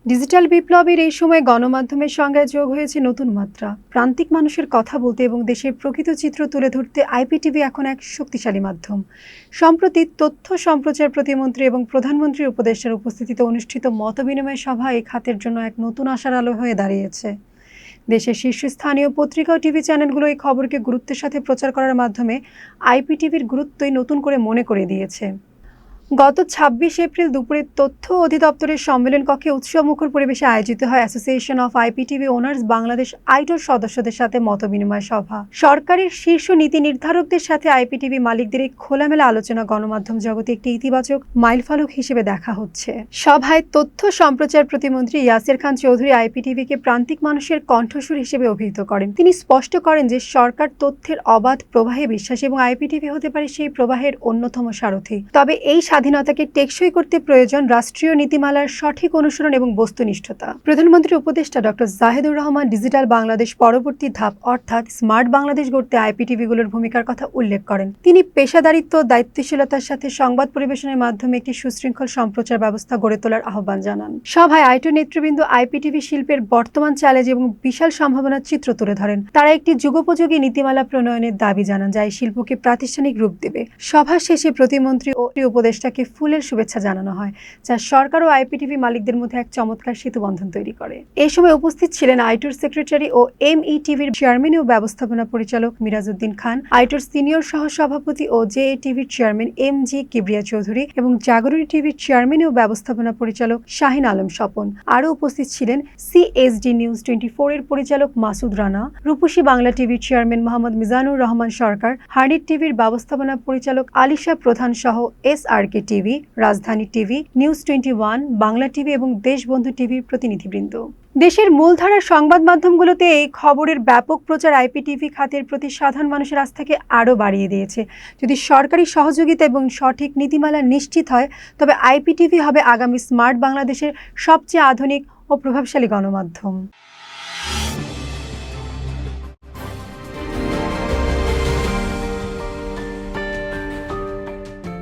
Digital বিপ্লবের এই সময় গণমাধ্যমের সংজ্ঞায় যোগ হয়েছে নতুন মাত্রা। প্রান্তিক মানুষের কথা বলতে এবং দেশের প্রকৃত চিত্র তুলে ধরতে আইপিটিভি এখন এক শক্তিশালী মাধ্যম। সম্প্রতি তথ্য সম্প্রচার প্রতিমন্ত্রী এবং প্রধানমন্ত্রীর উপদেষ্টার উপস্থিতিতে অনুষ্ঠিত মতবিনিময় সভা এই খাতের জন্য এক নতুন আশার আলো হয়ে দাঁড়িয়েছে। দেশের শীর্ষস্থানীয় পত্রিকা ও টিভি চ্যানেলগুলো এই খবরকে গুরুত্বের সাথে প্রচার করার মাধ্যমে আইপিটিভির গুরুত্বই নতুন করে মনে করে দিয়েছে। গত ২৬ এপ্রিল দুপুরে তথ্য অধিদপ্তরের সম্মেলন কক্ষে উৎসবমুখর পরিবেশে আয়োজিত হয় association of IPTV owners Bangladesh আইটোর সদস্যদের সাথে মতবিনিময় সভা। সরকারের শীর্ষ নীতি নির্ধারকদের সাথে আইপিটিভি মালিকদের এই খোলামেলা আলোচনা গণমাধ্যম জগতে একটি ইতিবাচক মাইলফলক হিসেবে দেখা হচ্ছে। সভায় তথ্য সম্প্রচার প্রতিমন্ত্রী ইয়াসির খান চৌধুরী আইপিটিভিকে প্রান্তিক মানুষের কণ্ঠস্বর হিসেবে অভিহিত করেন। তিনি স্পষ্ট করেন যে সরকার তথ্যের অবাধ প্রবাহে বিশ্বাসী এবং আইপিটিভি হতে পারে সেই প্রবাহের অন্যতম সারথি। তবে এই স্বাধীনতাকে টেকসই করতে প্রয়োজন রাষ্ট্রীয় নীতিমালার সঠিক অনুসরণ এবং বস্তুনিষ্ঠতা। প্রধানমন্ত্রীর উপদেষ্টা ডক্টর জাহিদুর রহমান ডিজিটাল বাংলাদেশ পরবর্তী ধাপ অর্থাৎ স্মার্ট বাংলাদেশ গড়তে আইপিটিভিগুলোর ভূমিকার কথা উল্লেখ করেন। তিনি পেশাদারিত্ব ও দায়িত্বশীলতার সাথে সংবাদ পরিবেশনের মাধ্যমে একটি সুশৃঙ্খল সম্প্রচার ব্যবস্থা গড়ে তোলার আহ্বান জানান। সভায় আইটো নেতৃবৃন্দ আইপিটিভি শিল্পের বর্তমান চ্যালেঞ্জ এবং বিশাল সম্ভাবনার চিত্র তুলে ধরেন। তারা একটি যুগোপযোগী নীতিমালা প্রণয়নের দাবি জানান যা এই শিল্পকে প্রাতিষ্ঠানিক রূপ দেবে। সভা শেষে প্রতিমন্ত্রী ও উপদেষ্টাকে ফুলের শুভেচ্ছা জানানো হয়, যা সরকার ও আইপিটিভি মালিকদের মধ্যে এক চমৎকার সেতুবন্ধন তৈরি করে। এই সময় উপস্থিত ছিলেন আইটোর সেক্রেটারি ও এমইটিভির চেয়ারম্যান ও ব্যবস্থাপনা পরিচালক মিরাজউদ্দিন খান, আইটোর সিনিয়র সহসভাপতি ও জেএটিভির চেয়ারম্যান এমজি কিবরিয়া চৌধুরী এবং জাগরণী টিভির চেয়ারম্যান ও ব্যবস্থাপনা পরিচালক শাহিন আলম স্বপন। আরও উপস্থিত ছিলেন সিএসডি নিউজ 24 এর পরিচালক মাসুদ রানা, রূপসী বাংলা টিভির চেয়ারম্যান মোহাম্মদ মিজানুর রহমান সরকার, হার্ডিট টিভির ব্যবস্থাপনা পরিচালক আলিশা প্রধান সহ এসআরকে টিভি, রাজধানী টিভি, নিউজ 21, বাংলা টিভি এবং দেশবন্ধু টিভির প্রতিনিধিবৃন্দ। দেশের মূলধারার সংবাদ মাধ্যমগুলোতে এই খবরের ব্যাপক প্রচার আইপিটিভি খাতের প্রতি সাধারণ মানুষের আস্থাকে আরও বাড়িয়ে দিয়েছে। যদি সরকারি সহযোগিতা এবং সঠিক নীতিমালা নিশ্চিত হয়, তবে আইপিটিভি হবে আগামী স্মার্ট বাংলাদেশের সবচেয়ে আধুনিক ও প্রভাবশালী গণমাধ্যম।